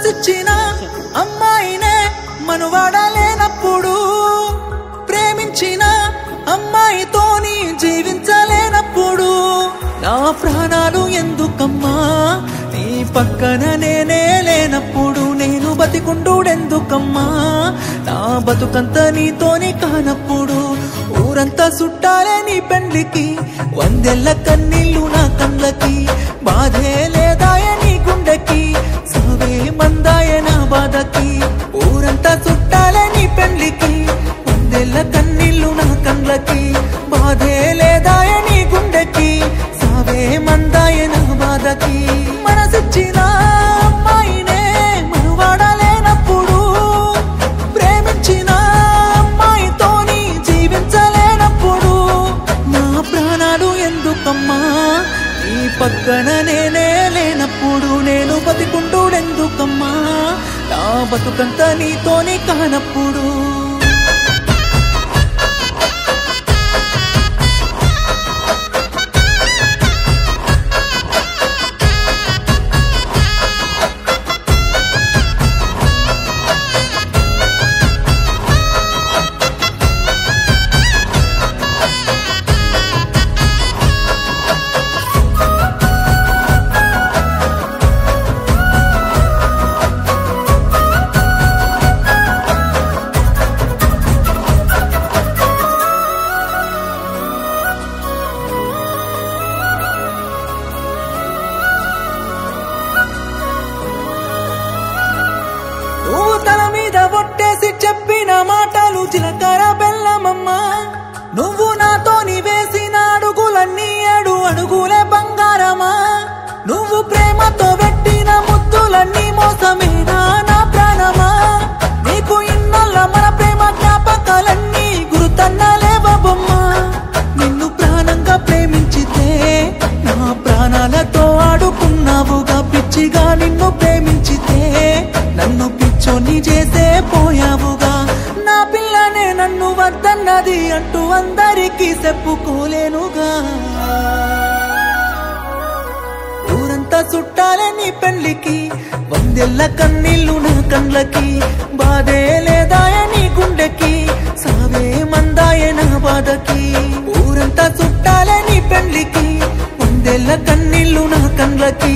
మనసిచ్చిన అమ్మాయినే మనువాడలేనప్పుడు, ప్రేమించిన అమ్మాయితోని జీవించలేనప్పుడు నా ప్రాణాలు ఎందుకమ్మా నీ పక్కన నేనే లేనప్పుడు, నేను బతికుండుడెందుకమ్మా నా బతుకంత నీతోని కానప్పుడు. ఊరంతా చుట్టాలే నీ పెండ్లికి, వందెళ్ళ కన్నీళ్ళు నా కళ్ళకి, బాధే లేదాయ నీ గుండెకి, సావే మందాయ నా బాధకి. ఊరంతా చుట్టాలే నీ పెండ్లికి, వందెళ్ళ కన్నీళ్ళు నా కళ్ళకి, బాధే లేదాయ నీ గుండెకి, సావే మందాయ నా బాధకి. మనసిచ్చిన అమ్మాయినే మనువాడలేనప్పుడు, ప్రేమించిన అమ్మాయితోని జీవించలేనప్పుడు నా ప్రాణాలు ఎందుకమ్మా నీ పక్కన నేనే లేనప్పుడు, నేను బతికుండుడెందుకమ్మా నా బతుకంత నీతోని కానప్పుడు. నువ్వు తల మీద ఒట్టేసి చెప్పిన మాటలు జీలకర్ర బెల్లమమ్మా, నువ్వు నాతోని వేసిన అడుగులన్నీ 7 అడుగులే బంగారమా, నువ్వు ప్రేమతో పెట్టిన ముద్దులన్నీ మోసమేనా నా ప్రాణమా. నీకు ఇన్నల్ల మన ప్రేమ జ్ఞాపకాలన్నీ గుర్తన్నలేవమ్మా. నిన్ను ప్రాణంగా ప్రేమించితే నా ప్రాణాలతో ఆడుకున్నావుగా, పిచ్చిగా నిన్ను ప్రేమించితే నన్ను పిచ్చోని చేసే పోయావుగా. నా పిల్లనే నన్ను వద్దన్నది అంటూ అందరికీ చెప్పుకోలేనుగా. ఊరంతా చుట్టాలే నీ పెళ్లికి, వందెళ్ళ కన్నీళ్ళు నా కళ్ళకి, బాధే లేదాయ నీ గుండెకి, సావే మందాయ నా బాధకి. ఊరంతా చుట్టాలే నీ పెళ్లికి, వందెళ్ళ కన్నీళ్ళు నా కళ్ళకి,